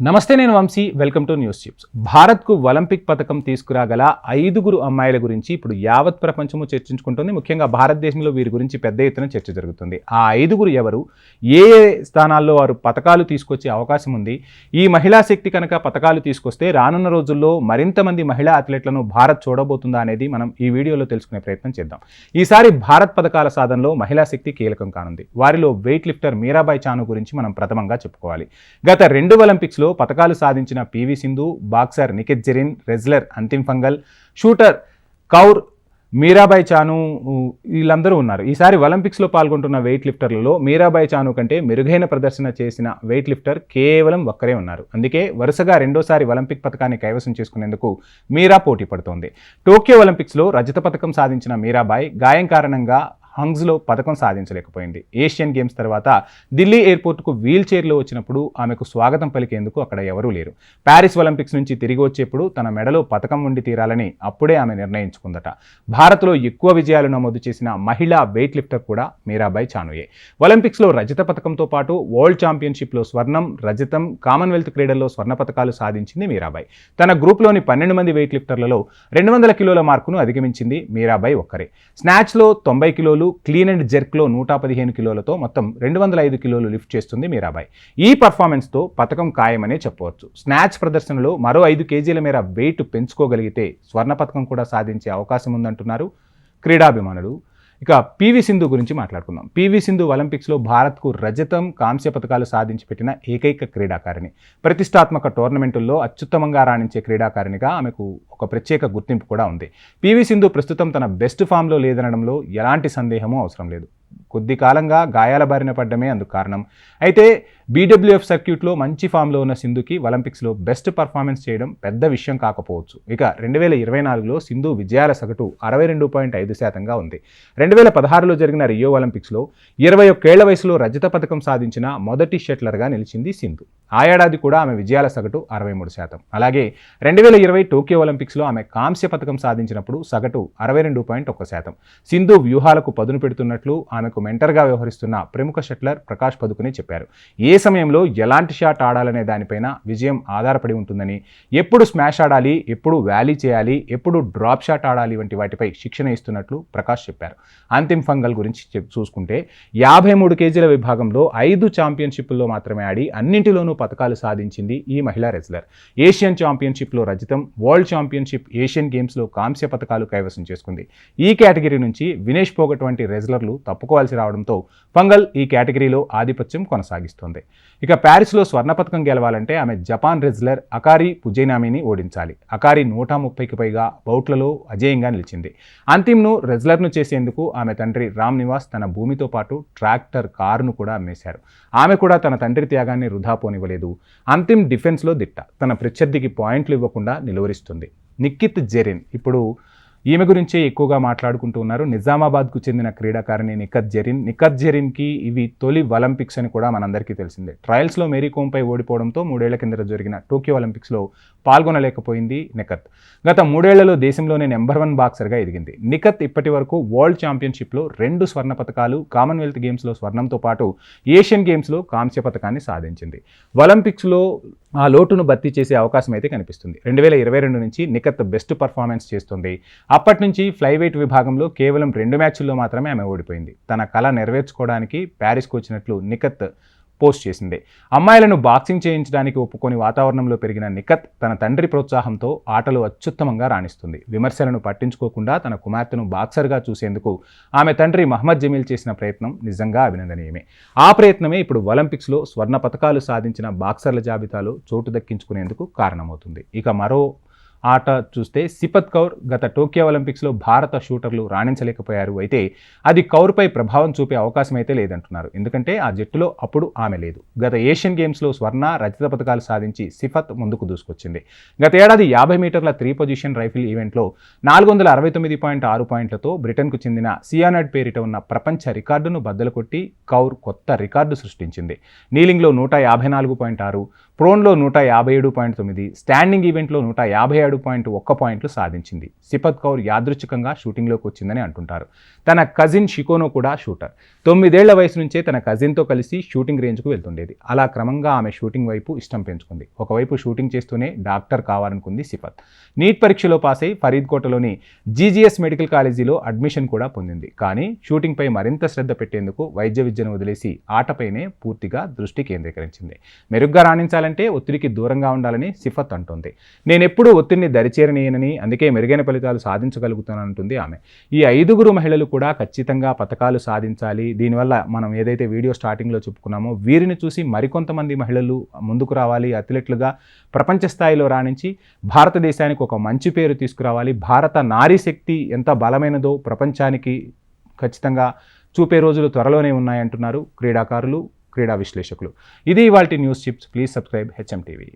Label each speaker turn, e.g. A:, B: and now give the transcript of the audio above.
A: నమస్తే, నేను Vamshi. Welcome to news chips. భారత్కు ఒలింపిక్ పథకం తీసుకురాగల 5 అమ్మాయిల గురించి ఇప్పుడు యావత్ ప్రపంచము చర్చించుకుంటుంది. ముఖ్యంగా భారతదేశంలో వీరి గురించి పెద్ద ఎత్తున చర్చ జరుగుతుంది. ఆ 5 ఎవరు, ఏ స్థానాల్లో వారు పథకాలు తీసుకొచ్చే అవకాశం ఉంది, ఈ మహిళా శక్తి కనుక పథకాలు తీసుకొస్తే రానున్న రోజుల్లో మరింత మంది మహిళా అథ్లెట్లను భారత్ చూడబోతుందా అనేది మనం ఈ వీడియోలో తెలుసుకునే ప్రయత్నం చేద్దాం. ఈసారి భారత్ పథకాల సాధనలో మహిళా శక్తి కీలకం కానుంది. వారిలో వెయిట్ లిఫ్టర్ మీరాబాయ్ చాను గురించి మనం ప్రథమంగా చెప్పుకోవాలి. గత 2 ఒలింపిక్స్లో పతకాలు సాధించిన PV Sindhu, boxer Nikhat Zareen, wrestler Antim Panghal, shooter Kaur Mirabai Chanu వీళ్ళందరూ ఉన్నారు. ఈసారి ఒలింపిక్స్లో పాల్గొంటున్న వెయిట్ లిఫ్టర్లలో మీరాబాయ్ చాను కంటే మెరుగైన ప్రదర్శన చేసిన వెయిట్ లిఫ్టర్ కేవలం ఒక్కరే ఉన్నారు. అందుకే వరుసగా 2సారి ఒలింపిక్ పథకాన్ని కైవసం చేసుకునేందుకు మీరా పోటీ పడుతోంది. టోక్యో ఒలింపిక్స్లో రజత పథకం సాధించిన మీరాబాయ్ గాయం కారణంగా హంగ్స్లో పథకం సాధించలేకపోయింది. ఏషియన్ గేమ్స్ తర్వాత ఢిల్లీ ఎయిర్పోర్ట్కు వీల్ చైర్లో వచ్చినప్పుడు ఆమెకు స్వాగతం పలికేందుకు అక్కడ ఎవరూ లేరు. ప్యారిస్ ఒలింపిక్స్ నుంచి తిరిగి వచ్చేప్పుడు తన మెడలో పథకం ఉండి తీరాలని అప్పుడే ఆమె నిర్ణయించుకుందట. భారత్లో ఎక్కువ విజయాలు నమోదు చేసిన మహిళా వెయిట్ లిఫ్టర్ కూడా మీరాబాయ్ చానుయే. ఒలింపిక్స్లో రజత పథకంతో పాటు వరల్డ్ ఛాంపియన్షిప్లో స్వర్ణం, రజతం, కామన్వెల్త్ క్రీడల్లో స్వర్ణ పథకాలు సాధించింది మీరాబాయ్. తన గ్రూప్లోని 12 మంది వెయిట్ లిఫ్టర్లలో 200 కిలోల మార్కును అధిగమించింది మీరాబాయ్ ఒక్కరే. స్నాచ్లో 90 కిలోలు, క్లీన్ అండ్ జెర్క్లో 115 కిలోలతో మొత్తం 205 కిలోలు లిఫ్ట్ చేస్తుంది మీరాబాయ్. ఈ పర్ఫార్మెన్స్తో పథకం ఖాయమనే చెప్పవచ్చు. స్నాచ్ ప్రదర్శనలో మరో 5 కేజీల మేర వెయిట్ పెంచుకోగలిగితే స్వర్ణ పథకం కూడా సాధించే అవకాశం ఉందంటున్నారు క్రీడాభిమానులు. ఇక పివి సింధు గురించి మాట్లాడుకుందాం. పివి సింధు ఒలింపిక్స్లో భారత్కు రజతం, కాంస్య పథకాలు సాధించి పెట్టిన ఏకైక క్రీడాకారిణి. ప్రతిష్టాత్మక టోర్నమెంటుల్లో అత్యుత్తమంగా రాణించే క్రీడాకారిణిగా ఆమెకు ఒక ప్రత్యేక గుర్తింపు కూడా ఉంది. పివి సింధు ప్రస్తుతం తన బెస్ట్ ఫామ్లో లేదనడంలో ఎలాంటి సందేహమూ అవసరం లేదు. కొద్ది కాలంగా గాయాల బారిన పడ్డమే అందుకు కారణం. అయితే బీడబ్ల్యూఎఫ్ సర్క్యూట్లో మంచి ఫామ్లో ఉన్న సింధుకి ఒలింపిక్స్లో బెస్ట్ పర్ఫార్మెన్స్ చేయడం పెద్ద విషయం కాకపోవచ్చు. ఇక 2024లో సింధు విజయాల సగటు 62.5%గా ఉంది. 2016లో జరిగిన రియో ఒలింపిక్స్లో 21 ఏళ్ల వయసులో రజత పథకం సాధించిన మొదటి షట్లర్గా నిలిచింది సింధు. ఆ ఏడాది కూడా ఆమె విజయాల సగటు 63%. అలాగే 2020 టోక్యో ఒలింపిక్స్లో ఆమె కాంస్య పథకం సాధించినప్పుడు సగటు 62.1%. సింధు వ్యూహాలకు పదును పెడుతున్నట్లు ఆమెకు మెంటర్గా వ్యవహరిస్తున్న ప్రముఖ షట్లర్ ప్రకాష్ పదుకునే చెప్పారు. ఏ సమయంలో ఎలాంటి షాట్ ఆడాలనే దానిపైన విజయం ఆధారపడి ఉంటుందని, ఎప్పుడు స్మాష్ ఆడాలి, ఎప్పుడు వ్యాలీ చేయాలి, ఎప్పుడు డ్రాప్ షాట్ ఆడాలి వంటి వాటిపై శిక్షణ ఇస్తున్నట్లు ప్రకాష్ చెప్పారు. అంతిమ్ ఫంగల్ గురించి చూసుకుంటే 53 కేజీల విభాగంలో 5 ఛాంపియన్షిప్ల్లో మాత్రమే ఆడి అన్నింటిలోనూ పథకాలు సాధించింది ఈ మహిళా రెజ్లర్. ఏషియన్ ఛాంపియన్షిప్లో రజతం, వరల్డ్ ఛాంపియన్షిప్, ఏషియన్ గేమ్స్లో కాంస్య పథకాలు కైవసం చేసుకుంది. ఈ కేటగిరీ నుంచి వినేష్ పోగట్ వంటి రెజ్లర్లు తప్పుకోవాల్సి రావడంతో ఫంగల్ ఈ కేటగిరీలో ఆధిపత్యం కొనసాగిస్తోంది. ఇక ప్యారిస్లో స్వర్ణ పథకం గెలవాలంటే ఆమె జపాన్ రెజ్లర్ అకారి పుజైనామిని ఓడించాలి. అకారి 130కి పైగా బౌట్లలో అజేయంగా నిలిచింది. అంతిమ్ను రెజ్లర్ను చేసేందుకు ఆమె తండ్రి రామ్ నివాస్ తన భూమితో పాటు ట్రాక్టర్ కారును కూడా అమ్మేశారు. ఆమె కూడా తన తండ్రి త్యాగాన్ని వృధా పోనివ్వలేదు. అంతిమ్ డిఫెన్స్లో దిట్ట. తన ప్రత్యర్థికి పాయింట్లు ఇవ్వకుండా నిలువరిస్తుంది. నిఖత్ జరీన్, ఇప్పుడు ఈమె గురించే ఎక్కువగా మాట్లాడుకుంటూ ఉన్నారు. నిజామాబాద్కు చెందిన క్రీడాకారిణి నిఖత్ జరీన్కి ఇవి తొలి ఒలింపిక్స్ అని కూడా మనందరికీ తెలిసిందే. ట్రయల్స్లో మేరీ కోమ్పై ఓడిపోవడంతో 3 ఏళ్ల కిందట జరిగిన టోక్యో ఒలింపిక్స్లో పాల్గొనలేకపోయింది నిఖత్. గత 3 ఏళ్లలో దేశంలోనే నెంబర్ 1 బాక్సర్గా ఎదిగింది. నిఖత్ ఇప్పటి వరకు వరల్డ్ ఛాంపియన్షిప్లో 2 స్వర్ణ పథకాలు, కామన్వెల్త్ గేమ్స్లో స్వర్ణంతో పాటు ఏషియన్ గేమ్స్లో కాంస్య పథకాన్ని సాధించింది. ఒలింపిక్స్లో ఆ లోటును భర్తీ చేసే అవకాశం అయితే కనిపిస్తుంది. 2022 నుంచి నిఖత్ బెస్ట్ పర్ఫార్మెన్స్ చేస్తుంది. అప్పటి నుంచి ఫ్లైవెయిట్ విభాగంలో కేవలం 2 మ్యాచ్ల్లో మాత్రమే ఆమె ఓడిపోయింది. తన కళ నెరవేర్చుకోవడానికి ప్యారిస్కు వచ్చినట్లు నిఖత్ పోస్ట్ చేసింది. అమ్మాయిలను బాక్సింగ్ చేయించడానికి ఒప్పుకొని వాతావరణంలో పెరిగిన నిఖత్ తన తండ్రి ప్రోత్సాహంతో ఆటలో అత్యుత్తమంగా రాణిస్తుంది. విమర్శలను పట్టించుకోకుండా తన కుమార్తెను బాక్సర్గా చూసేందుకు ఆమె తండ్రి మహమ్మద్ జమీల్ చేసిన ప్రయత్నం నిజంగా అభినందనీయమే. ఆ ప్రయత్నమే ఇప్పుడు ఒలింపిక్స్లో స్వర్ణ పథకాలు సాధించిన బాక్సర్ల జాబితాలో చోటు దక్కించుకునేందుకు కారణమవుతుంది. ఇక మరో ఆట చూస్తే సిపత్ కౌర్ గత టోక్యో ఒలింపిక్స్లో భారత షూటర్లు రాణించలేకపోయారు. అయితే అది కౌర్పై ప్రభావం చూపే అవకాశం అయితే లేదంటున్నారు. ఎందుకంటే ఆ జట్టులో అప్పుడు ఆమె లేదు. గత ఏషియన్ గేమ్స్లో స్వర్ణ, రజత పథకాలు సాధించి సిఫత్ ముందుకు దూసుకొచ్చింది. గత ఏడాది 50 మీటర్ల 3 పొజిషన్ రైఫిల్ ఈవెంట్లో 469.6 పాయింట్లతో బ్రిటన్కు చెందిన సియానడ్ పేరిట ఉన్న ప్రపంచ రికార్డును బద్దలు కొట్టి కౌర్ కొత్త రికార్డు సృష్టించింది. నీలింగ్లో 154.6, ప్రోన్లో 157.9, స్టాండింగ్ ఈవెంట్లో 157.1 పాయింట్లు సాధించింది. సిపత్ కౌర్ యాదృచ్ఛికంగా షూటింగ్లోకి వచ్చిందని అంటుంటారు. తన కజిన్ షికోనో కూడా షూటర్. 9 ఏళ్ల వయసు నుంచే తన కజిన్తో కలిసి షూటింగ్ రేంజ్కు వెళ్తుండేది. అలా క్రమంగా ఆమె షూటింగ్ వైపు ఇష్టం పెంచుకుంది. ఒకవైపు షూటింగ్ చేస్తూనే డాక్టర్ కావాలనుకుంది సిపత్. నీట్ పరీక్షలో పాస్ అయి ఫరీద్కోటలోని జీజీఎస్ మెడికల్ కాలేజీలో అడ్మిషన్ కూడా పొందింది. కానీ షూటింగ్పై మరింత శ్రద్ధ పెట్టేందుకు వైద్య విద్యను వదిలేసి ఆటపైనే పూర్తిగా దృష్టి కేంద్రీకరించింది. మెరుగ్గా రాణించాలంటే ఒత్తిడికి దూరంగా ఉండాలని సిఫత్ అంటోంది. నేనెప్పుడూ ఒత్తిడిని దరిచేరనీయనని, అందుకే మెరుగైన ఫలితాలు సాధించగలుగుతానంటుంది ఆమె. ఈ 5 మహిళలు కూడా ఖచ్చితంగా పతకాలు సాధించాలి. దీనివల్ల మనం ఏదైతే వీడియో స్టార్టింగ్లో చెప్పుకున్నామో వీరిని చూసి మరికొంతమంది మహిళలు ముందుకు రావాలి, అథ్లెట్లుగా ప్రపంచ స్థాయిలో రాణించి భారతదేశానికి ఒక మంచి పేరు తీసుకురావాలి. భారత నారీ శక్తి ఎంత బలమైనదో ప్రపంచానికి ఖచ్చితంగా చూపే రోజులు త్వరలోనే ఉన్నాయంటున్నారు క్రీడాకారులు, క్రీడా విశ్లేషకులు. ఇది ఇవాల్టి news chips. Please subscribe HM TV.